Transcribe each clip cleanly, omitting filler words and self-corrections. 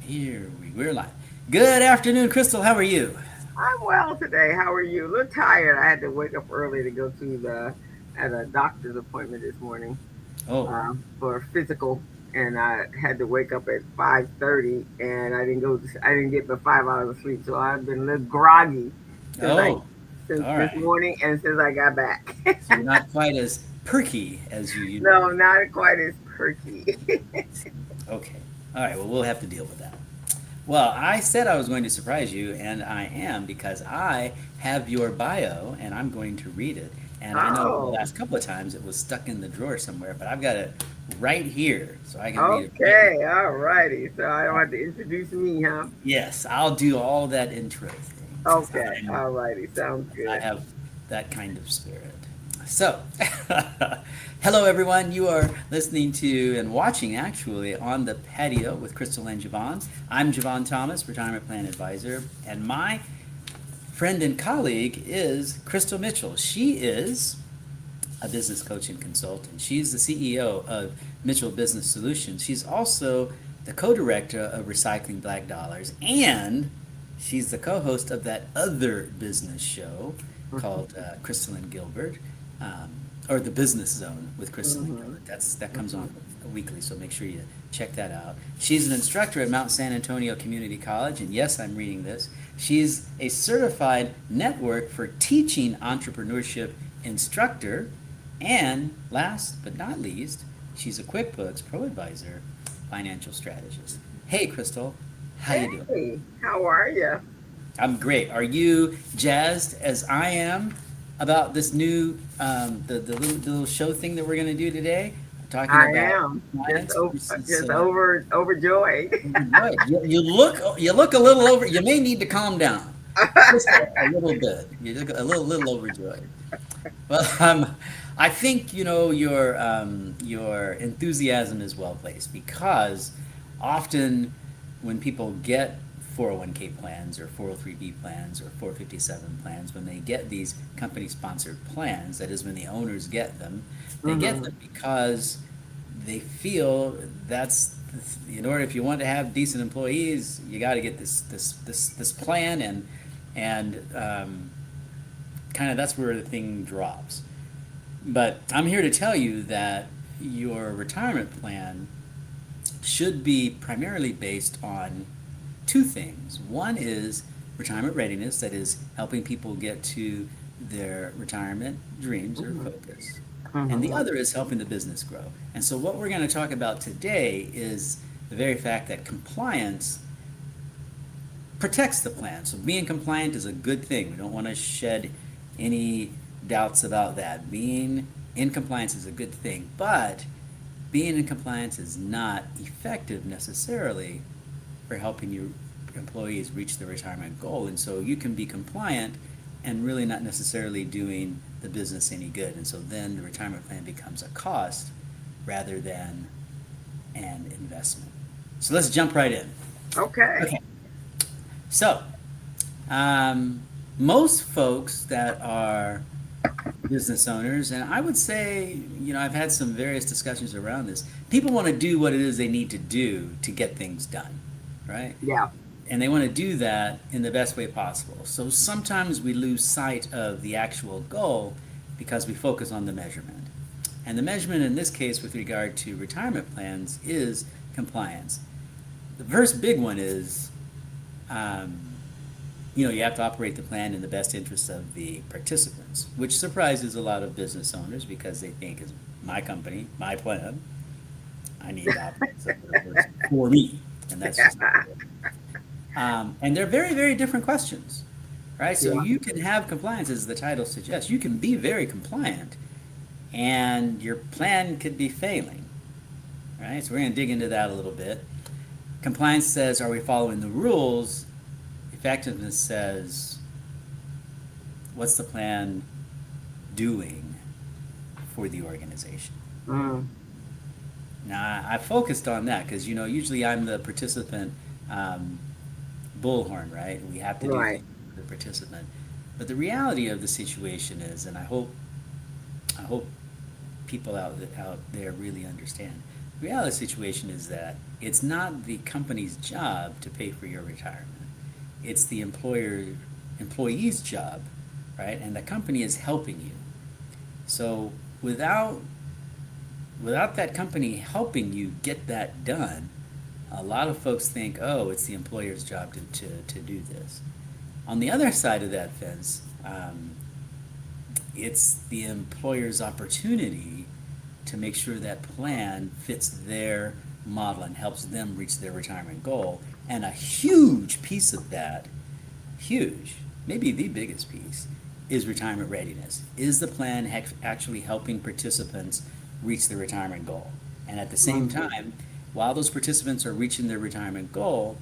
We're live. Good afternoon, Crystal. How are you? I'm well today. How are you? A little tired. I had to wake up early to go to at a doctor's appointment this morning Oh, for physical, and I had to wake up at 5:30, and I didn't go. I didn't get but 5 hours of sleep, so I've been a little groggy since I oh, since all this right. morning and since I got back. So you're not quite as perky as you No, usually. not quite as perky. Okay. All right. Well, we'll have to deal with that. Well, I said I was going to surprise you, and I am because I have your bio and I'm going to read it. And I know the Oh, last couple of times it was stuck in the drawer somewhere, but I've got it right here so I can read it right now. okay, all righty. So I don't have to introduce me, huh? Yes, I'll do all that intro thing because Okay, all righty. Sounds I good. have that kind of spirit. So, hello everyone. You are listening to and watching actually on the patio with Crystal and Jevon. I'm Jevon Thomas, retirement plan advisor, and my friend and colleague is Crystal Mitchell. She is a business coach and consultant. She's the CEO of Mitchell Business Solutions. She's also the co-director of Recycling Black Dollars, and she's the co-host of that other business show called Crystal and Gilbert, um, or the Business Zone with Crystal and Mm-hmm. Gilbert. That comes Mm-hmm. on weekly, so make sure you check that out. She's an instructor at Mount San Antonio Community College, and yes, I'm reading this. She's a certified network for teaching entrepreneurship instructor, and last but not least, she's a QuickBooks Pro Advisor financial strategist. Hey, Crystal, how you doing? Hey, how are you? I'm great. Are you jazzed as I am about this new the little show thing that we're going to do today? Talking I about am compliance versus overjoyed. overjoyed. You look a little over. You may need to calm down just a little bit. You look a little overjoyed. Well, I think your enthusiasm is well placed because often when people get 401k plans or 403b plans or 457 plans, when they get these company sponsored plans, that is when the owners get them, they get Hmm. them because they feel that's in order if you want to have decent employees, you got to get this plan and kind of that's where the thing drops. But I'm here to tell you that your retirement plan should be primarily based on two things. One is retirement readiness, that is helping people get to their retirement dreams or Hmm. focus. And the Hmm. other is helping the business grow. And so, what we're going to talk about today is the very fact that compliance protects the plan. So being compliant is a good thing. We don't want to shed any doubts about that. Being in compliance is a good thing, but being in compliance is not effective necessarily for helping your employees reach their retirement goal. And so you can be compliant and really not necessarily doing the business any good. And so then the retirement plan becomes a cost rather than an investment. So let's jump right in. Okay. Okay. So, um, most folks that are business owners, and I would say, I've had some various discussions around this. People want to do what it is they need to do to get things done, right? Yeah. And they want to do that in the best way possible. So sometimes we lose sight of the actual goal because we focus on the measurement. And the measurement in this case, with regard to retirement plans, is compliance. The first big one is um, you have to operate the plan in the best interest of the participants, which surprises a lot of business owners because they think it's my company, my plan. I need to operate something that works for me, and that's just not good. And they're very, very different questions, right? So Yeah. you can have compliance, as the title suggests. You can be very compliant, and your plan could be failing, right? So we're going to dig into that a little bit. Compliance says, are we following the rules? Effectiveness says, what's the plan doing for the organization? Mm. Now, I focused on that because, usually I'm the participant um, bullhorn, right? We have to do Right. things for the participant. But the reality of the situation is, and I hope people out there really understand, reality situation is that it's not the company's job to pay for your retirement. It's the employee's job, right? And the company is helping you. So without that company helping you get that done, a lot of folks think, oh, it's the employer's job to do this. On the other side of that fence, it's the employer's opportunity to make sure that plan fits their model and helps them reach their retirement goal. And a huge piece of that, huge, maybe the biggest piece, is retirement readiness. Is the plan actually helping participants reach their retirement goal? And at the same time, while those participants are reaching their retirement goal,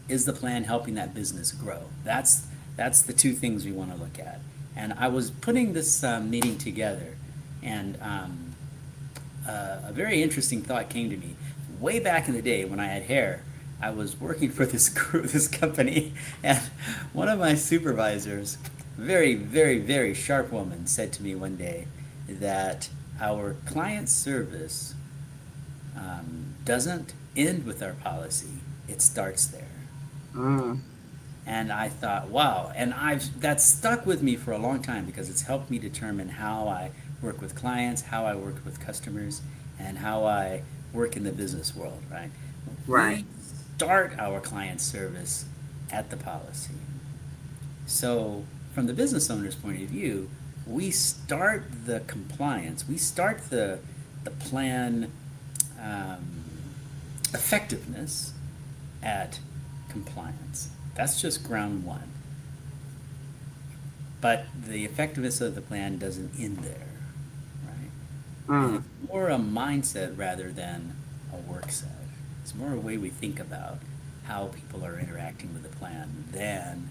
is the plan helping that business grow? That's the two things we want to look at. And I was putting this meeting together, and a very interesting thought came to me. Way back in the day when I had hair, I was working for this company, and one of my supervisors, very, very, very sharp woman, said to me one day that our client service doesn't end with our policy; it starts there. Mm. And I thought, wow, and that's stuck with me for a long time because it's helped me determine how I work with clients, how I work with customers, and how I work in the business world, right? Right. We start our client service at the policy. So, from the business owner's point of view, we start the compliance, we start the plan um, effectiveness at compliance. That's just ground one. But the effectiveness of the plan doesn't end there, right? And Mm. it's more a mindset rather than a work set. It's more a way we think about how people are interacting with the plan than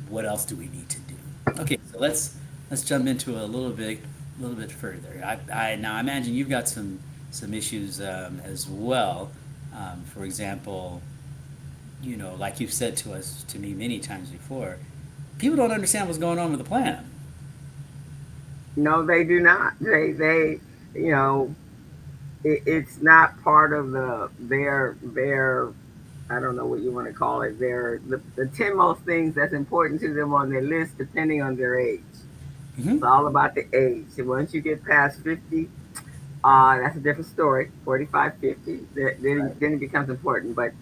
what else do we need to do. Okay, so let's jump into a little bit further. I now I imagine you've got some issues as well. For example, like you've said to me many times before, people don't understand what's going on with the plan. No, they do not. You know, it's not part of their. I don't know what you want to call it. The 10 most things that's important to them on their list, depending on their age. Hmm. It's all about the age. And once you get past 50, that's a different story. 45, 50, then it becomes important. But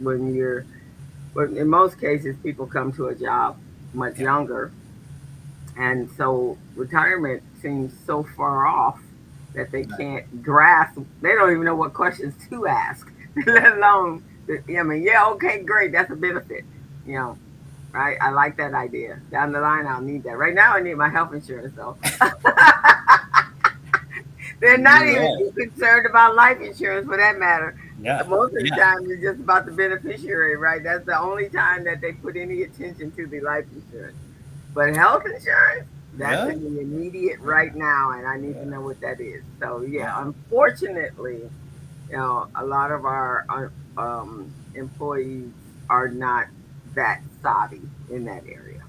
but in most cases, people come to a job much Yeah. younger, and so retirement seems so far off that they Right. can't grasp. They don't even know what questions to ask, let alone. I mean, yeah, okay, great, that's a benefit. You know, right? I like that idea. Down the line, I'll need that. Right now, I need my health insurance though. They're not You're even right. too concerned about life insurance for that matter. Yeah. Most of the Yeah. time, it's just about the beneficiary, right? That's the only time that they put any attention to the life insurance. But health insurance, that's Yeah. in the immediate right now, and I need to Yeah. know what that is. So, yeah, Yeah. unfortunately, a lot of our employees are not that savvy in that area.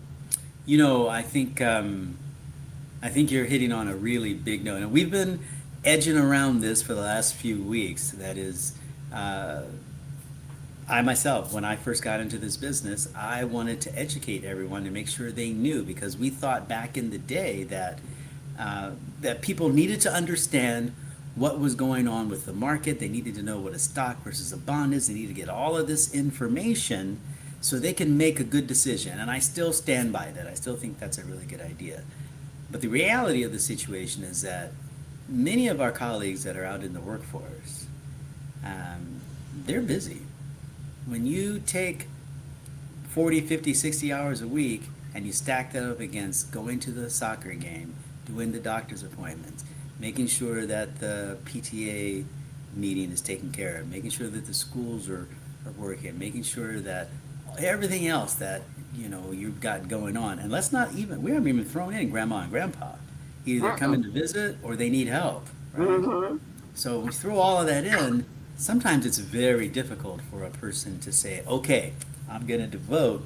I think you're hitting on a really big note, and we've been edging around this for the last few weeks. That is, uh, I myself, when I first got into this business, I wanted to educate everyone to make sure they knew because we thought back in the day that people needed to understand what was going on with the market. They needed to know what a stock versus a bond is. They needed to get all of this information so they can make a good decision. And I still stand by that. I still think that's a really good idea. But the reality of the situation is that many of our colleagues that are out in the workforce, they're busy. When you take 40, 50, 60 hours a week and you stack that up against going to the soccer game, doing the doctor's appointments, making sure that the PTA meeting is taken care of, making sure that the schools are working, making sure that everything else that you've got going on, and we haven't even thrown in grandma and grandpa, either Mm-mm. coming to visit or they need help, right? Mm-hmm. So when we throw all of that in, sometimes it's very difficult for a person to say, okay, I'm going to devote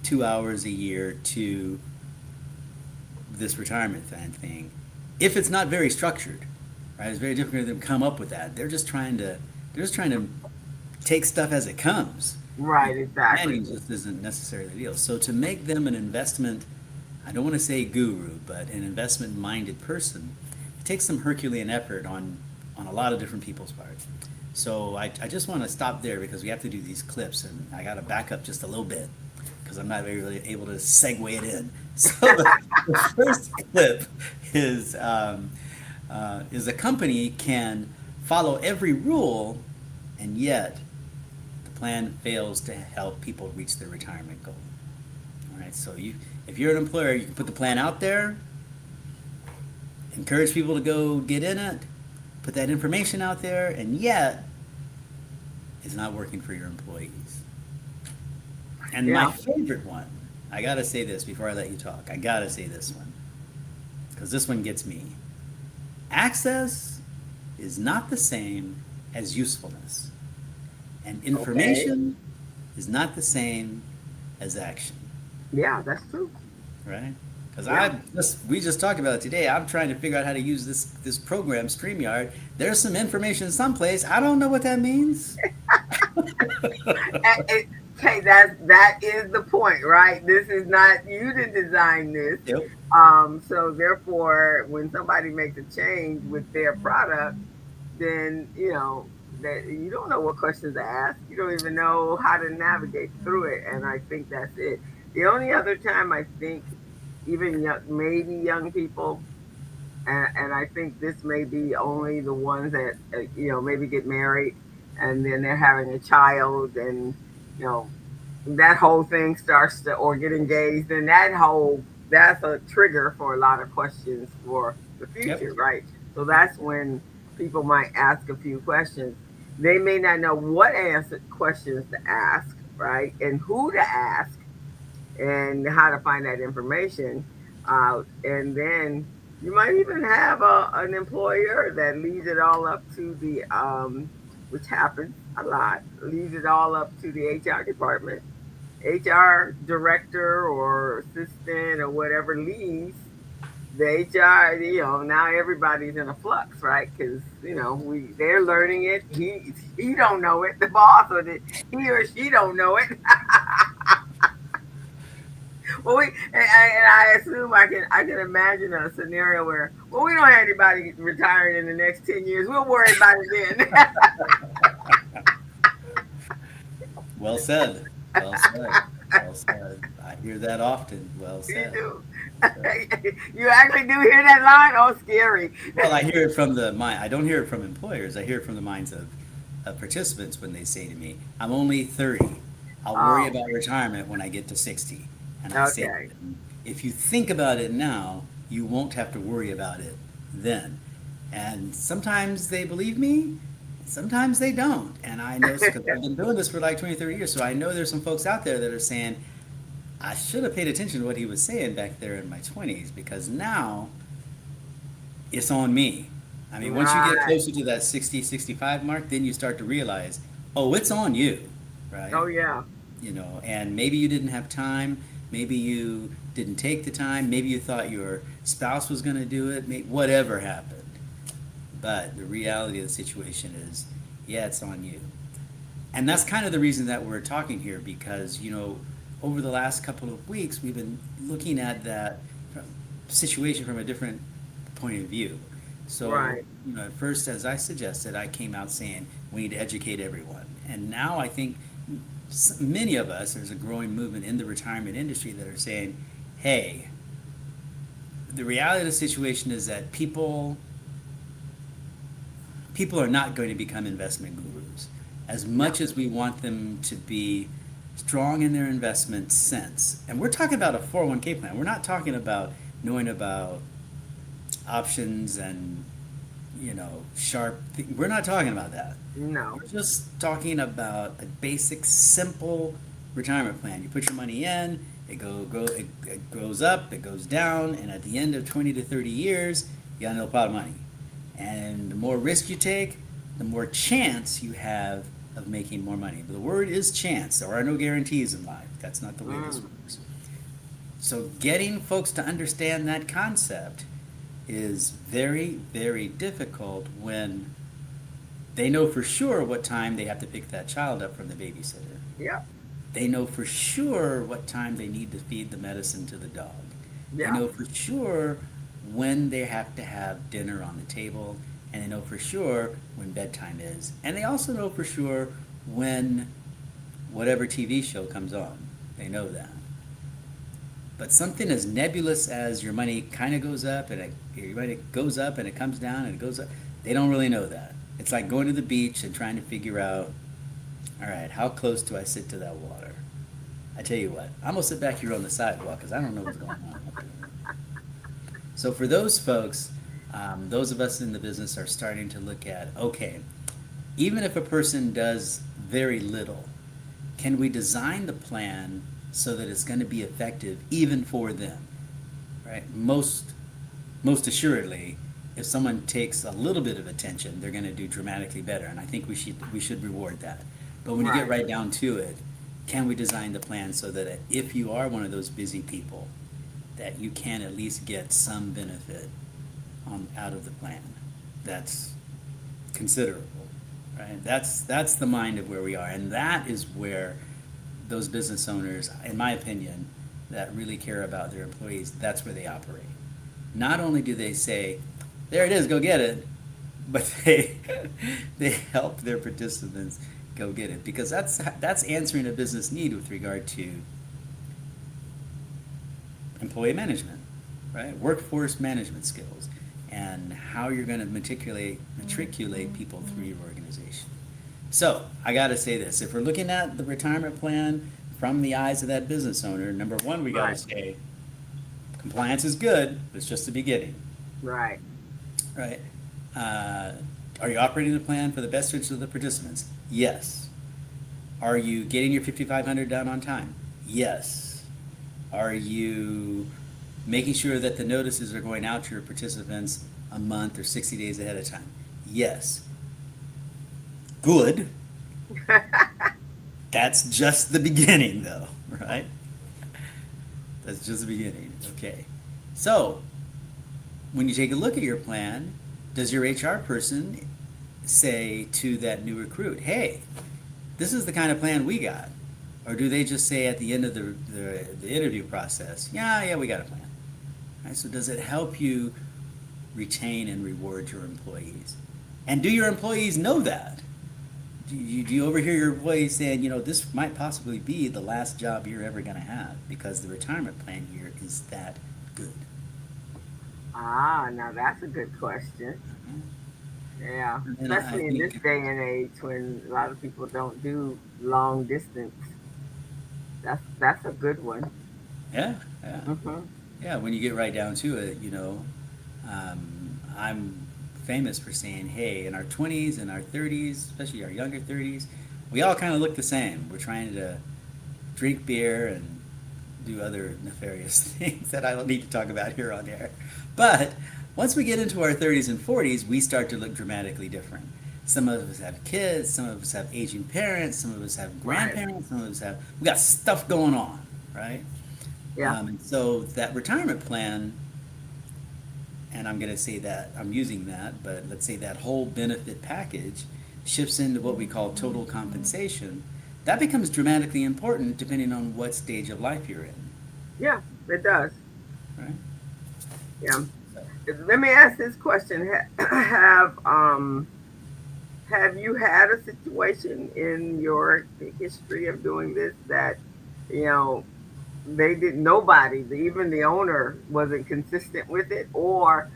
2 hours a year to this retirement plan thing if it's not very structured. right? It's very difficult for them to come up with that. They're just trying to take stuff as it comes. Right, exactly. Planning just isn't necessarily the deal. So to make them an investment, I don't want to say guru, but an investment-minded person, it takes some Herculean effort on a lot of different people's parts. So I just want to stop there because we have to do these clips, and I got to back up just a little bit because I'm not really able to segue it in. So the first clip is a company can follow every rule, and yet the plan fails to help people reach their retirement goal. All right, so if you're an employer, you can put the plan out there, encourage people to go get in it, put that information out there, and yet it's not working for your employees. And my Yeah. favorite one, I gotta say this before I let you talk. I gotta say this one because this one gets me. Access is not the same as usefulness, and Okay. information is not the same as action. Yeah, that's true. Right? Because Yeah. we just talked about it today. I'm trying to figure out how to use this program, StreamYard. There's some information someplace. I don't know what that means. Okay, that is the point, right? This is not you to design this. Yep. So therefore, when somebody makes a change with their product, then that you don't know what questions to ask. You don't even know how to navigate through it. And I think that's it. The only other time I think even maybe young people, and I think this may be only the ones that maybe get married and then they're having a child, and you know that whole thing starts to, or get engaged, and that's a trigger for a lot of questions for the Yep. future, right? So that's when people might ask a few questions. They may not know what answer questions to ask, right, and who to ask, and how to find that information out. And then you might even have an employer that leaves it all up to which happens a lot, leaves it all up to the HR department. HR director or assistant or whatever leaves the HR, now everybody's in a flux, right? Because they're learning it. He don't know it. The boss he or she don't know it. Well, and I assume I can imagine a scenario where, well, we don't have anybody retiring in the next 10 years. We'll worry about it then. Well said. Well said. Well said. I hear that often. Well You said. do. So, You actually do hear that line? Oh, scary. well, I hear it from the mind. I don't hear it from employers. I hear it from the minds of participants when they say to me, "I'm only 30. I'll worry Oh, about retirement when I get to 60." And I say, okay. if you think about it now, you won't have to worry about it then. And sometimes they believe me, sometimes they don't. And I know because I've been doing this for like 20, 30 years, so I know there's some folks out there that are saying, I should have paid attention to what he was saying back there in my 20s because now it's on me. I mean, once you get Right. closer to that 60, 65 mark, then you start to realize, oh, it's on you, right? Oh, yeah. And maybe you didn't have time, maybe you didn't take the time, maybe you thought your spouse was going to do it, whatever happened. But the reality of the situation is, yeah, it's on you. And that's kind of the reason that we're talking here because, over the last couple of weeks, we've been looking at that situation from a different point of view. So, Right. at first, as I suggested, I came out saying we need to educate everyone. And now I think many of us, there's a growing movement in the retirement industry that are saying, hey, the reality of the situation is that people are not going to become investment gurus. As No. much as we want them to be strong in their investment sense, and we're talking about a 401k plan, we're not talking about knowing about options and, we're not talking about that. No. We're just talking about a basic, simple retirement plan. You put your money in, it grows up, it goes down, and at the end of 20 to 30 years, you got a little pot of money. And the more risk you take, the more chance you have of making more money. But the word is chance. There are no guarantees in life. That's not the way this Mm. works. So getting folks to understand that concept is very, very difficult when they know for sure what time they have to pick that child up from the babysitter. Yep. They know for sure what time they need to feed the medicine to the dog. They Yep. know for sure when they have to have dinner on the table, and they know for sure when bedtime is. And they also know for sure when whatever TV show comes on. They know that. But something as nebulous as your money kind of goes up and your money goes up and it comes down and it goes up, they don't really know that. It's like going to the beach and trying to figure out, all right, how close do I sit to that water? I tell you what, I'm gonna sit back here on the sidewalk because I don't know what's going on up there. So for those folks, those of us in the business are starting to look at, okay, even if a person does very little, can we design the plan so that it's going to be effective even for them? Right? Most assuredly, if someone takes a little bit of attention, they're going to do dramatically better, and I think we should reward that. But when you get Right. right down to it, can we design the plan so that if you are one of those busy people, that you can at least get some benefit out of the plan? That's considerable, right? That's the mind of where we are, and that is where those business owners, in my opinion, that really care about their employees, that's where they operate. Not only do they say, "There it is, go get it," but they help their participants go get it because that's answering a business need with regard to employee management, right? Workforce management skills and how you're going to matriculate people through your organization. So I got to say this: if we're looking at the retirement plan from the eyes of that business owner, number one, we got to Right. say compliance is good. But it's just the beginning, Right. right? Uh, are you operating the plan for the best interest of the participants? Yes. Are you getting your 5,500 done on time? Yes. Are you making sure that the notices are going out to your participants a month or 60 days ahead of time? Yes. Good. That's just the beginning, though, right? That's just the beginning. Okay. So, when you take a look at your plan, does your HR person say to that new recruit, hey, this is the kind of plan we got? Or do they just say at the end of the interview process, yeah, we got a plan? Right, so does it help you retain and reward your employees? And do your employees know that? Do you overhear your employees saying, this might possibly be the last job you're ever going to have because the retirement plan here is that good? Ah, now that's a good question. Yeah, And I especially in this think, day and age when a lot of people don't do long distance. That's a good one. yeah, yeah. Hmm. Yeah, when you get right down to it, I'm famous for saying, hey, in our 20s and our 30s, especially our younger 30s, we all kind of look the same. We're trying to drink beer and do other nefarious things that I don't need to talk about here on air. But once we get into our 30s and 40s, we start to look dramatically different. Some of us have kids, some of us have aging parents, some of us have Right. grandparents, some of us we got stuff going on, right? Yeah. And so that retirement plan, and I'm going to say that, I'm using that, but let's say that whole benefit package shifts into what we call total compensation. That becomes dramatically important depending on what stage of life you're in, Yeah. It does. right? Yeah. So, Let me ask this question: Have you had a situation in your history of doing this that you know they did nobody, even the owner wasn't consistent with it, or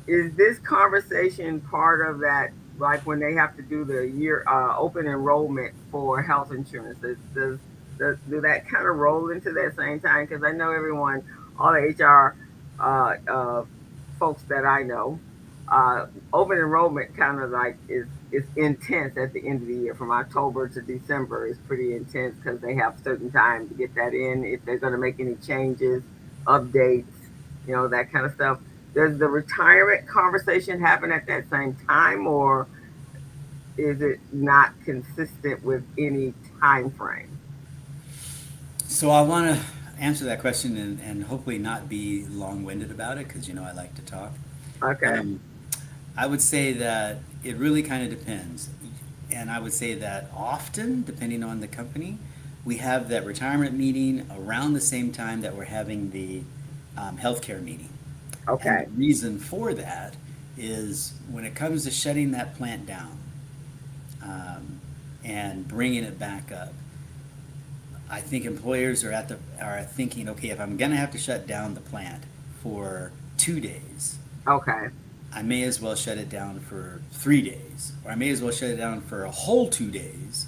is this conversation part of that? Like when they have to do the year open enrollment for health insurance, do that kind of roll into that same time? Because I know everyone, all the HR uh, uh, folks that I know, open enrollment kind of like is intense at the end of the year. From October to December is pretty intense because they have certain time to get that in if they're going to make any changes, updates, that kind of stuff. Does the retirement conversation happen at that same time, or is it not consistent with any time frame? so I want to answer that question and hopefully not be long-winded about it because I like to talk. Okay. Um, I would say that it really kind of depends. And I would say that often, depending on the company, we have that retirement meeting around the same time that we're having the healthcare meeting. And the Okay. reason for that is when it comes to shutting that plant down um, and bringing it back up, I think employers are thinking, okay, if I'm going to have to shut down the plant for 2 days, Okay. I may as well shut it down for 3 days, or I may as well shut it down for a whole 2 days,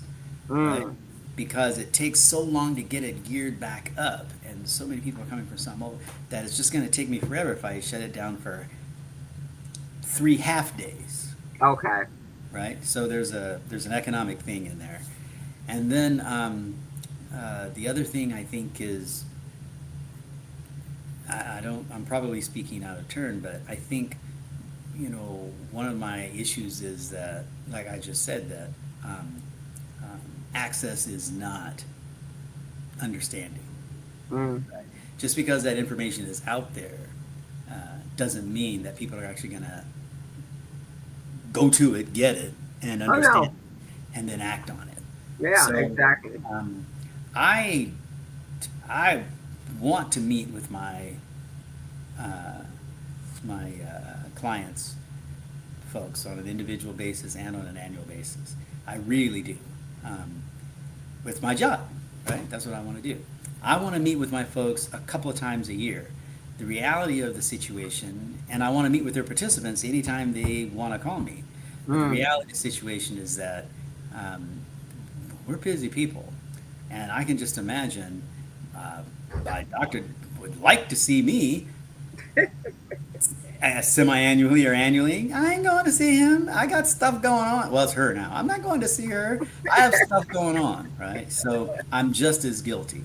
right? Mm. Because it takes so long to get it geared back up, and so many people are coming from some over that it's just going to take me forever if I shut it down for 3 half days, Okay. right? So there's an economic thing in there, and then the other thing I think is I don't I'm probably speaking out of turn, but I think one of my issues is that, like I just said, that um, access is not understanding. Mm. Right? Just because that information is out there uh, doesn't mean that people are actually going to go to it, get it, and Oh understand no. it, and then act on it. Yeah. So Exactly. um, I I want to meet with uh, my clients folks on an individual basis and on an annual basis. I really do. Um, with my job, right? That's what I want to do. I want to meet with my folks a couple of times a year. The reality of the situation, and I want to meet with their participants anytime they want to call me. But the Mm. reality of the situation is that um, we're busy people, and I can just imagine my doctor would like to see me semi-annually or annually. I ain't going to see him. I got stuff going on. Well, it's her now. I'm not going to see her. I have stuff going on, right? So I'm just as guilty,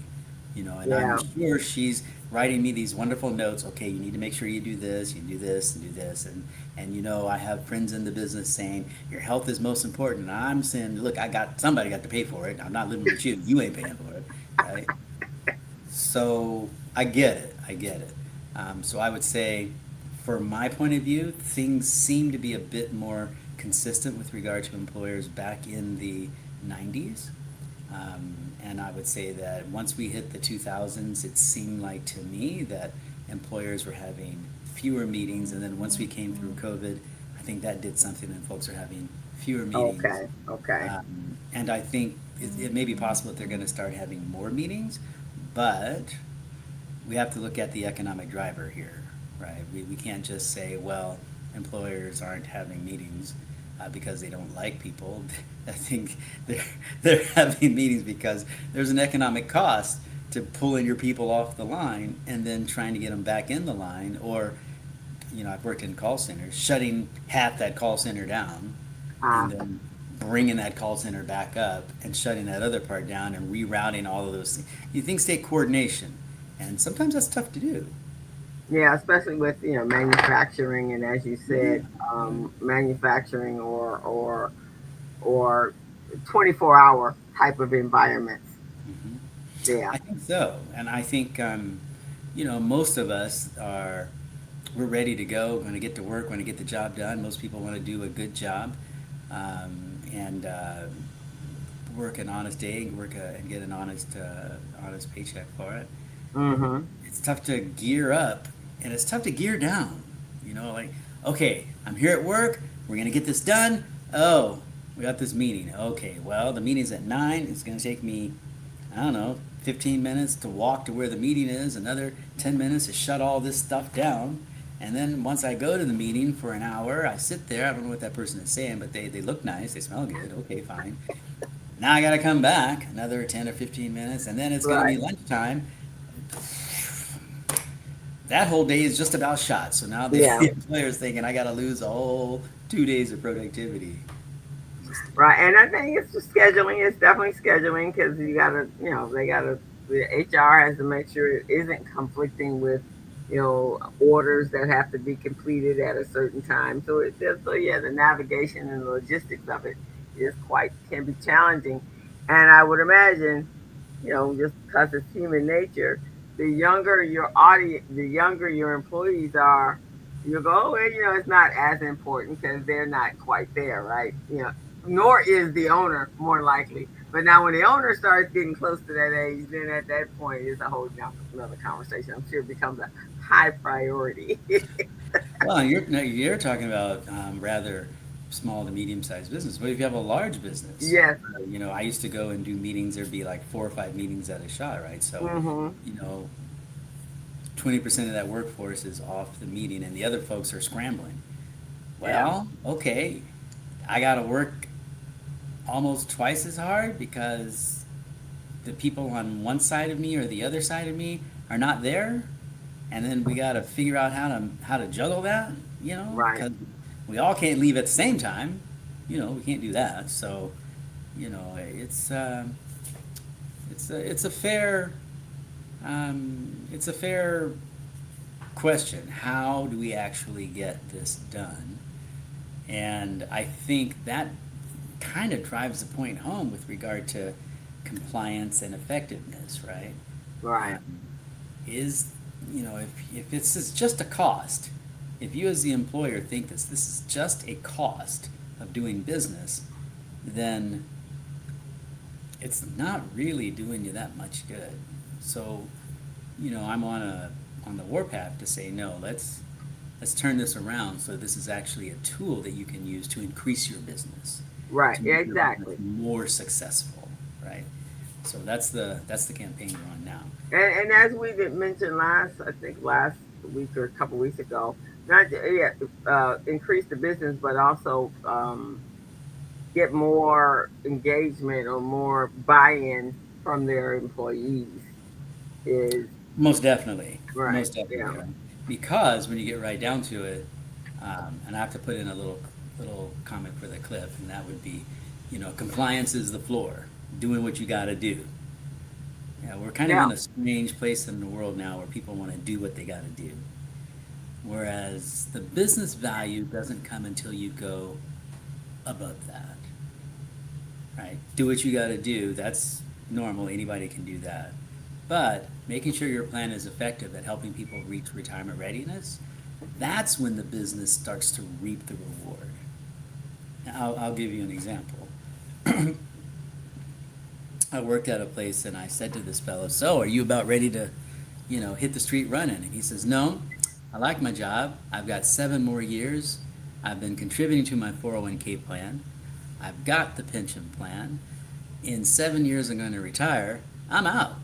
and I'm Yeah. sure she's writing me these wonderful notes. Okay, you need to make sure you do this, you do this, and do this, and I have friends in the business saying your health is most important. And I'm saying, look, somebody got to pay for it. I'm not living with you. You ain't paying for it, right? So I get it. I get it. So I would say, from my point of view, things seem to be a bit more consistent with regard to employers back in the 90s. And I would say that once we hit the 2000s, it seemed like to me that employers were having fewer meetings. And then once we came through COVID, I think that did something, and folks are having fewer meetings. Okay. Okay. And I think it may be possible that they're going to start having more meetings, but we have to look at the economic driver here, right? We can't just say, well, employers aren't having meetings because they don't like people. I think they're having meetings because there's an economic cost to pulling your people off the line and then trying to get them back in the line, or I've worked in call centers, shutting half that call center down Uh, and then bringing that call center back up and shutting that other part down and rerouting all of those things. Things take coordination, and sometimes that's tough to do. yeah, especially with manufacturing and, as you Yeah, said, yeah. manufacturing or 24-hour type of environments. Mhm. Yeah. I think so, and I think most of us we're ready to go, going to get to work, going to get the job done. Most people want to do a good job, and work an honest day, and get an honest paycheck for it. Mm-hmm. It's tough to gear up, and it's tough to gear down. Like, okay, I'm here at work. We're gonna get this done. Oh, we got this meeting. Okay, well, the meeting's at 9. It's gonna take me, I don't know, 15 minutes to walk to where the meeting is. Another 10 minutes to shut all this stuff down. And then once I go to the meeting for an hour, I sit there. I don't know what that person is saying, but they look nice. They smell good. Okay, fine. Now I got to come back another 10 or 15 minutes, and then it's going to be Right. lunchtime. That whole day is just about shot. So now the, Yeah. the employer's thinking I got to lose a whole 2 days of productivity. Just, Right. And I think it's just scheduling. It's definitely scheduling because you gotta, they gotta. The HR has to make sure it isn't conflicting with, orders that have to be completed at a certain time. So yeah, the navigation and the logistics of it is quite can be challenging. And I would imagine, just because it's human nature, the younger your employees are, You go, well, it's not as important because they're not quite there, right? Nor is the owner more likely. But now, when the owner starts getting close to that age, then at that point, it's a whole another conversation. I'm sure it becomes a high priority. Well, you're talking about rather small to medium-sized business. But if you have a large business, Yes. I used to go and do meetings. There'd be like 4 or 5 meetings at a shot, right? So, Mm-hmm. you know, 20% of that workforce is off the meeting, and the other folks are scrambling. Yeah. Well, okay, I got to work almost twice as hard because the people on one side of me or the other side of me are not there, and then we got to figure out how to juggle that, Right. because we all can't leave at the same time. We can't do that. So, it's a fair question. How do we actually get this done? And I think that kind of drives the point home with regard to compliance and effectiveness, right? Right. Um, is if it's just a cost, if you as the employer think this is just a cost of doing business, then it's not really doing you that much good. So, I'm on the warpath to say no. Let's turn this around so this is actually a tool that you can use to increase your business, Right. to Yeah, make your business exactly. more successful, right? So that's the campaign we're on now. And as we did mention I think last week or a couple weeks ago, not yeah, increase the business, but also get more engagement or more buy-in from their employees is Most definitely, right. most definitely, Yeah. right? Because when you get right down to it, and I have to put in a little comment for the clip, and that would be, compliance is the floor, doing what you got to do. Yeah, we're kind of Yeah. in a strange place in the world now where people want to do what they got to do, whereas the business value doesn't come until you go above that, right? Do what you got to do. That's normal. Anybody can do that. But making sure your plan is effective at helping people reach retirement readiness, that's when the business starts to reap the reward. Now, I'll give you an example. I worked at a place and I said to this fellow, "So, are you about ready to, hit the street running?" And he says, "No, I like my job. I've got 7 more years. I've been contributing to my 401k plan. I've got the pension plan. In 7 years, I'm going to retire. I'm out."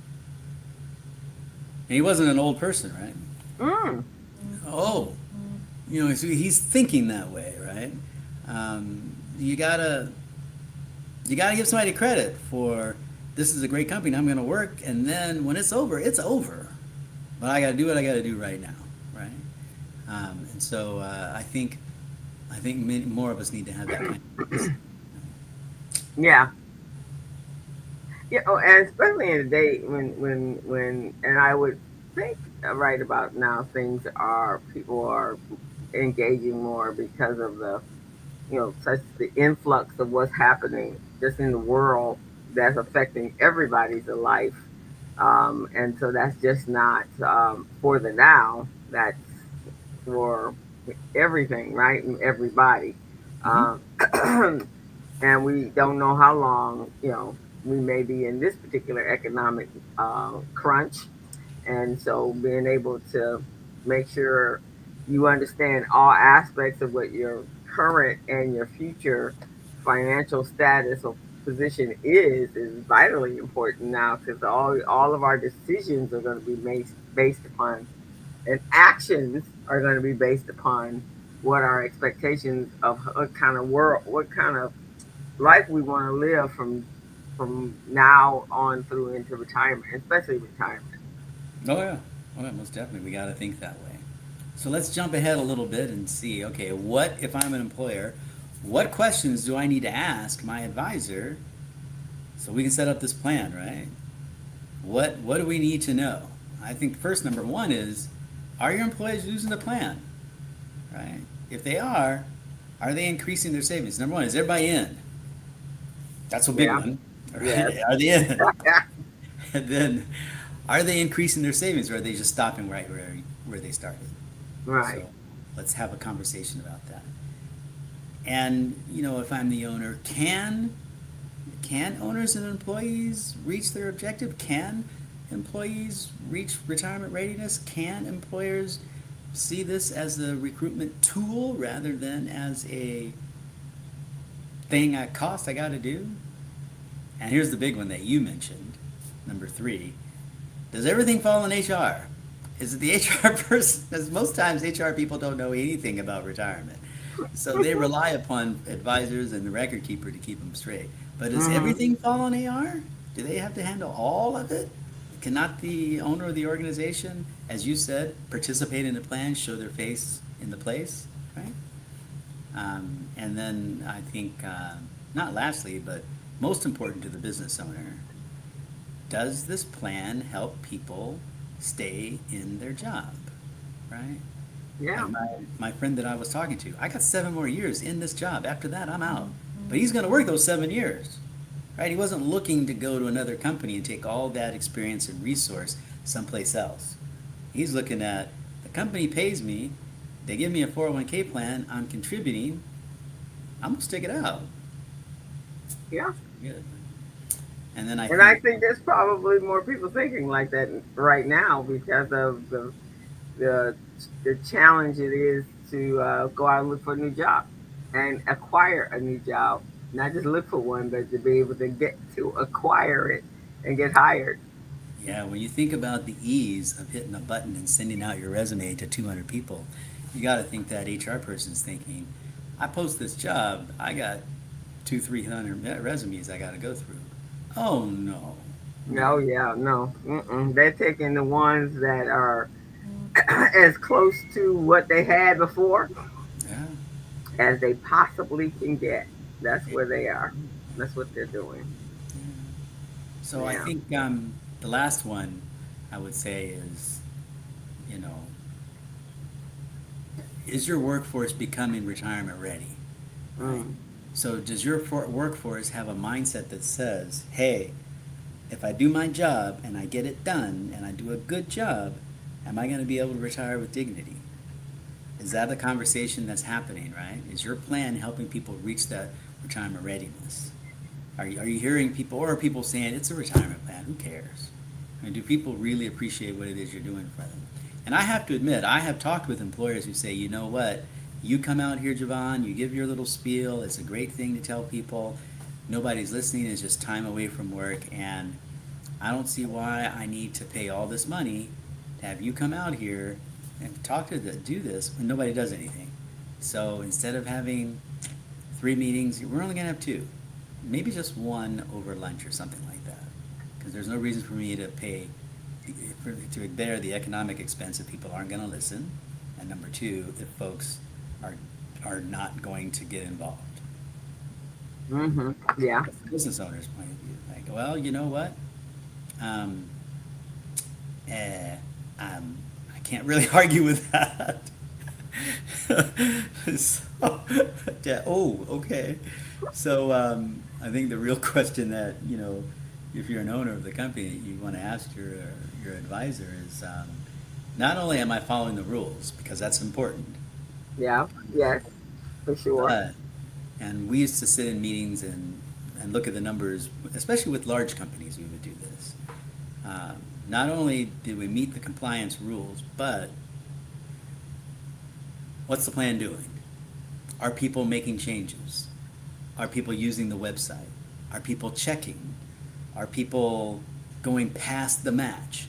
And he wasn't an old person, right? Mm. Oh, so he's thinking that way, right? You gotta give somebody credit for this is a great company. I'm going to work, and then when it's over, it's over. But I got to do what I got to do right now, right? And so I think many, more of us need to have that kind of mindset. Yeah. Yeah. Oh, and especially in a day when and I would think right about now things are people are engaging more because of the such the influx of what's happening just in the world that's affecting everybody's life. And so that's just not for the now, that's for everything, right? And everybody. Mm-hmm. Um, and we don't know how long, we may be in this particular economic crunch. And so being able to make sure you understand all aspects of what your current and your future financial status or position is vitally important now because all of our decisions are going to be made based upon and actions are going to be based upon what our expectations of what kind of world, what kind of life we want to live from now on through into retirement, especially retirement. Oh yeah, oh yeah, most definitely. We got to think that way. So let's jump ahead a little bit and see. Okay, what if I'm an employer? What questions do I need to ask my advisor so we can set up this plan, right? What do we need to know? I think first number one is, are your employees using the plan, right? If they are they increasing their savings? Number one, is everybody in? That's a big Yeah. one. All Yes. right? Are they in? And then, are they increasing their savings, or are they just stopping right where they started? Right. So, Let's have a conversation about that. And, if I'm the owner, can owners and employees reach their objective? Can employees reach retirement readiness? Can employers see this as a recruitment tool rather than as a thing at cost I got to do? And here's the big one that you mentioned, number 3. Does everything fall in HR? Is it the HR person? Because most times HR people don't know anything about retirement. So they rely upon advisors and the record keeper to keep them straight. But does Mm-hmm. everything fall on AR? Do they have to handle all of it? Cannot the owner of the organization, as you said, participate in the plan, show their face in the place, right? And then I think, not lastly, but most important to the business owner, does this plan help people stay in their job, right? Yeah. Like my friend that I was talking to, I got 7 more years in this job. After that, I'm out. But he's going to work those 7 years, right? He wasn't looking to go to another company and take all that experience and resource someplace else. He's looking at the company pays me, they give me a 401k plan, I'm contributing, I'm going to stick it out. Yeah. Good. And then I And I think, think there's probably more people thinking like that right now because of the the challenge it is to go out and look for a new job and acquire a new job. Not just look for one, but to be able to get to acquire it and get hired. yeah, when you think about the ease of hitting a button and sending out your resume to 200 people, you got to think that HR person's thinking, I post this job, I got 300 resumes I got to go through. Oh no, No, no, yeah, no. Mm-mm. They're taking the ones that are as close to what they had before yeah. as they possibly can get. That's where they are. That's what they're doing. So I Yeah. think the last one I would say is, you know, is your workforce becoming retirement ready, right? Mm. So does your workforce have a mindset that says, hey, if I do my job and I get it done and I do a good job, am I going to be able to retire with dignity? Is that a conversation that's happening, right? Is your plan helping people reach that retirement readiness? Are you hearing people, or are people saying it's a retirement plan? Who cares? I mean, do people really appreciate what it is you're doing for them? And I have to admit, I have talked with employers who say, you know what? You come out here, Javon, you give your little spiel. It's a great thing to tell people. Nobody's listening. It's just time away from work. And I don't see why I need to pay all this money to have you come out here and do this when nobody does anything. So instead of having 3 meetings, we're only going to have 2. Maybe just one over lunch or something like that. Because there's no reason for me to pay, to bear the economic expense if people aren't going to listen. And number 2, if folks are, are not going to get involved. Mm-hmm. Yeah. That's the business owner's point of view. Like, well, you know what? Um, eh, I can't really argue with that. So, yeah, oh, okay. So I think the real question that, if you're an owner of the company, you want to ask your advisor is, not only am I following the rules, because that's important, Yeah. Yes. For sure. but, and we used to sit in meetings and look at the numbers, especially with large companies, we would do this. Not only did we meet the compliance rules, but what's the plan doing? Are people making changes? Are people using the website? Are people checking? Are people going past the match?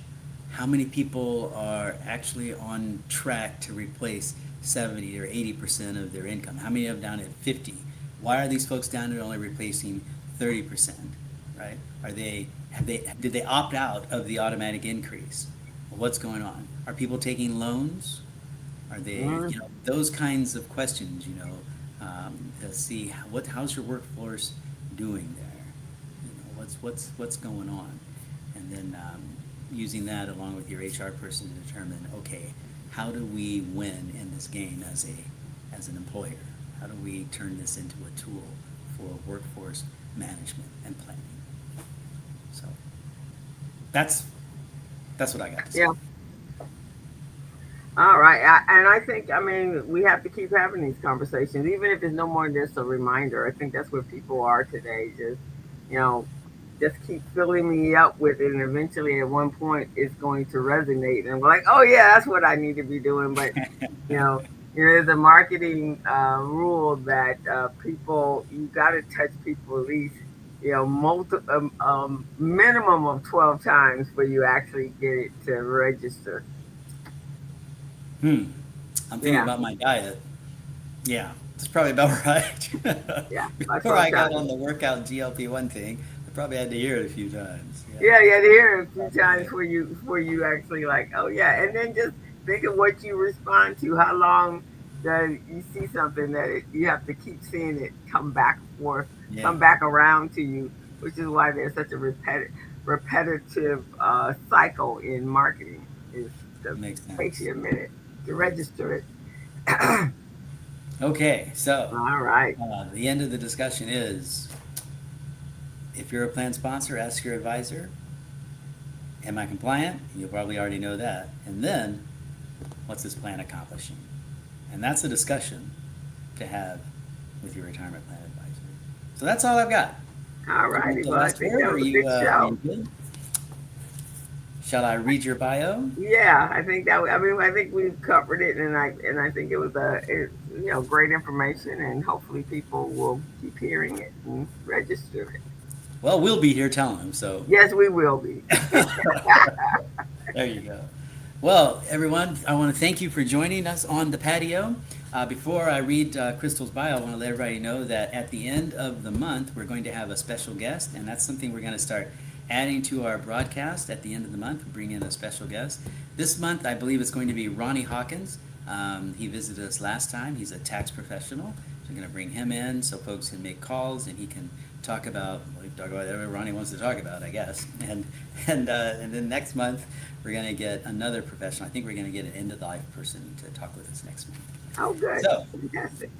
How many people are actually on track to replace 70 or 80% of their income? How many of them down at 50? Why are these folks down at only replacing 30%? Right? Did they opt out of the automatic increase? What's going on? Are people taking loans? Are they, Mm. those kinds of questions, to see how's your workforce doing there? What's going on? And then using that along with your HR person to determine, okay, how do we win in this game as an employer? How do we turn this into a tool for workforce management and planning? So that's what I got to say. Yeah. All right. And I think, I mean, we have to keep having these conversations, even if it's no more than just a reminder. I think that's where people are today. Just, you know, just keep filling me up with it. And eventually, at one point, it's going to resonate. And we're like, oh, yeah, that's what I need to be doing. But, you know, there's a marketing rule that people, you got to touch people at least, minimum of 12 times for you actually get it to register. Hmm. I'm thinking Yeah. about my diet. Yeah, that's probably about right. Yeah, by Before 12 I got times. on the workout GLP-1 thing, I probably had to hear it a few times. Yeah, Yeah, yeah, to hear it a few probably times right. for you actually like, oh yeah, and then just think of what you respond to. How long that you see something that you have to keep seeing it come back forth, Yeah, come back around to you, which is why there's such a repetitive cycle in marketing. Is to makes takes sense. you a minute to Makes register it. Okay, so All right. the end of the discussion is if you're a plan sponsor, ask your advisor, am I compliant? You'll probably already know that. And then, what's this plan accomplishing? And that's a discussion to have with your retirement plan advisor. So that's all I've got. All Do you want righty. the Well, I last think word, that or was a good are you show. good? Shall I read your bio? Yeah, I think that. I mean, I think we've covered it, and I think it was great information, and hopefully people will keep hearing it and register it. Well, we'll be here telling them, so Yes, we will be. there you go. Well, everyone, I want to thank you for joining us on the patio. Before I read Crystal's bio, I want to let everybody know that at the end of the month, we're going to have a special guest, and that's something we're going to start adding to our broadcast at the end of the month. We bring in a special guest. This month, I believe it's going to be Ronnie Hawkins. He visited us last time. He's a tax professional. So we're going to bring him in so folks can make calls and he can talk about whatever Ronnie wants to talk about, I guess. And then next month we're going to get another professional. I think we're going to get an end of life person to talk with us next month. Oh, good, So fantastic.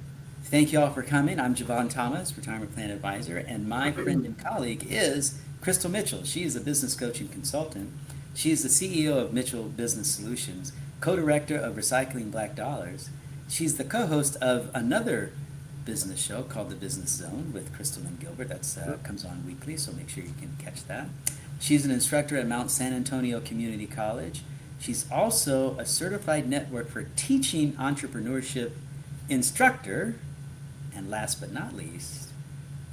thank you all for coming. I'm Jevon Thomas, retirement plan advisor, and my friend and colleague is Crystal Mitchell. She is a business coach and consultant. She is the CEO of Mitchell Business Solutions, co-director of Recycling Black Dollars. She's the co-host of another business show called The Business Zone with Crystal and Gilbert. That's comes on weekly, so make sure you can catch that. She's an instructor at Mount San Antonio Community College. She's also a certified network for teaching entrepreneurship instructor, and last but not least,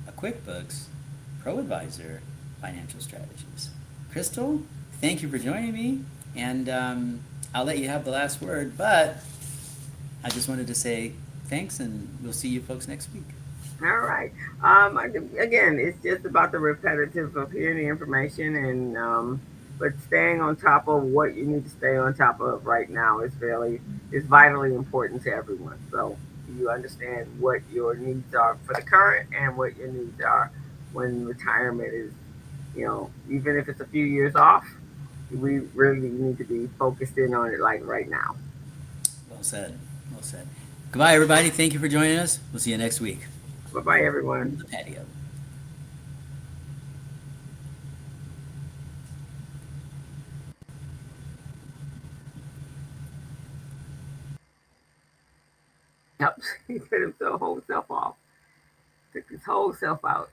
a QuickBooks Pro Advisor Financial Strategies. Crystal, thank you for joining me, and I'll let you have the last word, but I just wanted to say thanks, and we'll see you folks next week. All right. Again, it's just about the repetitive of hearing the information and but staying on top of what you need to stay on top of right now is vitally important to everyone. So you understand what your needs are for the current and what your needs are when retirement is, even if it's a few years off, we really need to be focused in on it like right now. Well said. Well said. Goodbye, everybody. Thank you for joining us. We'll see you next week Bye bye, on everyone. the patio. Yep, he took his whole self off, took his whole self out.